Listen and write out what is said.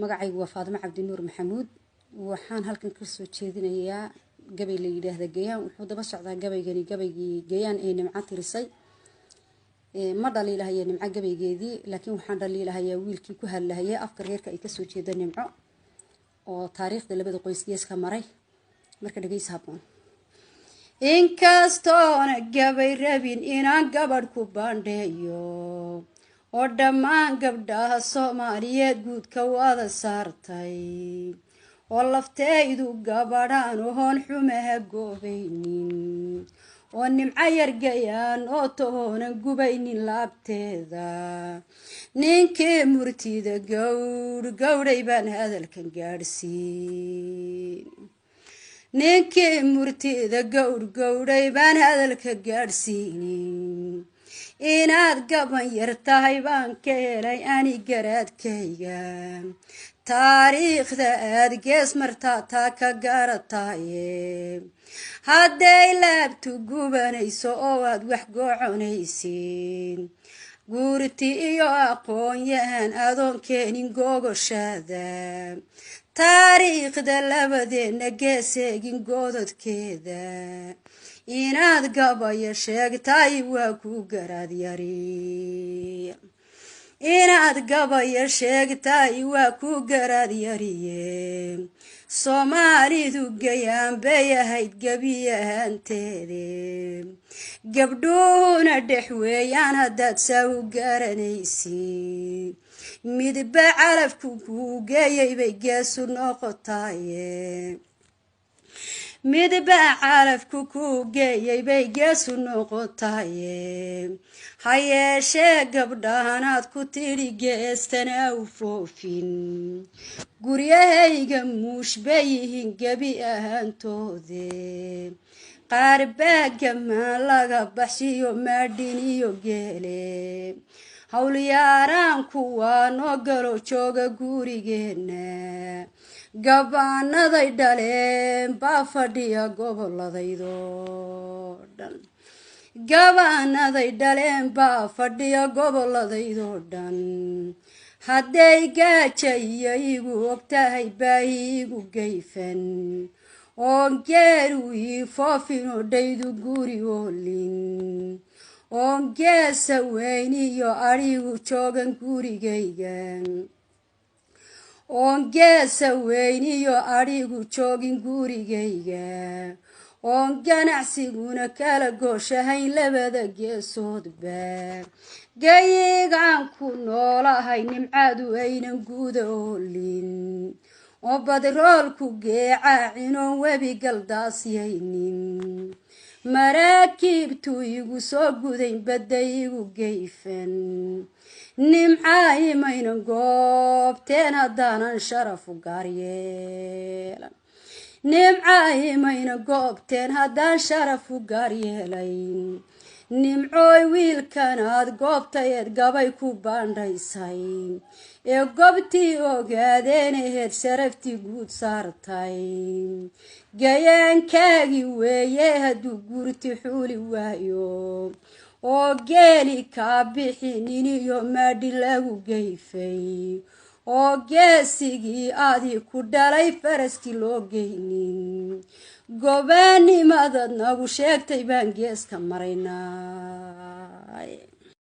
magacaygu waa Faadimo Cabdi Nuur Maxamuud waxaan halkan ka soo jeedinayaa gabay la yiraahdo Gayaan wuxuu daba socdaa gabaygii Gayaan ee nimca tirisay ma dhaliilahay nimca gabaygeedii laakiin waxaan dhaliilahay wiilkii ku hadlayay afka reerka ay ka soo jeedaan nimco oo taariikhda labada qoys geeska maray marka dhageys haboon inkastoona gabay rabin inaan gabadh ku bandheeyo oo dhammaan gabdhaha Soomaaliyeed guud ka wada saartay oo laftaydu gabadhaan oon xumaha goobaynin oo nimca yar Gayaan oo toona gubaynin laabteeda ninkii murtida gowray baan hadalkan gaarsiin ninkii murtida gowray baan hadalka gaarsiinin inaad gaban yar tahay baan ka helay ani garaadkayga taariikhda aad gees martaa taa ka garataye hadday laabtu gubanayso oo aad wax gooconaysiin guurti iyo aqoon-yahan adoon keenin gogoshaada taariikhda labadeena geeseegin gododkeeda inaad gabayo sheegtay waa ku garaad yari inaad gabayo sheegtay waa ku garaad yariye Soomaalidu Gayaan bay ahayd gabiyahanteede gabdhuuna dhexweeyaan haddaad saa u garanaysiin midba calafku ku geeyay bay geesu noqotaye midba calafku ku geeyay bay geesu noqotaye hayeeshee gabdhahanaad ku tidhi geestana u foofin guryahayga muush bay yihiin gabi ahaantoode qaar baa gamaan laga baxshiyo maadhin iyo geele hawlyaaraan kuwaa noo galo jooga gurigeena gabaanaday dhaleen baa fadhiya goboladaydoo dhan gabaanaday dhaleen baa fadhiya goboladaydoo dhan hadday gaaja iyo igu ogtahay baahi igu gayfan oo geeru ii foofin oo dhaydu guri oolin oo geesa weyn iyo adhigu joogan gurigayga oo geesa weyn iyo adhigu joogin gurigayga oo ganacsiguna kala gooshahayn labada geesoodba gayigaan ku noolahay nimcadu aynan guuda oolin oo badroolku geecaacin oon webi galdaasyaynin maraakiibtu igu soo gudayn badda igu gayfan nimca imaynan goobteen haddaanan sharafu gaaryeelan nimca imaynan goobteen haddaan sharafu gaaryeelayn nimcooy wiilkanaad goobtayeed gabay ku baandhaysay ee goobtii ogaadeen aheed sharaftii guud saartay gayaankaagii weeye hadduu guurti xuuli waayo oo geeli kaa bixinin iyo maadhi lagu gayfay oo geesigii aadii ku dhalay faraskii loo geynin gobaanimadad nagu sheegtay baan geeska maraynaa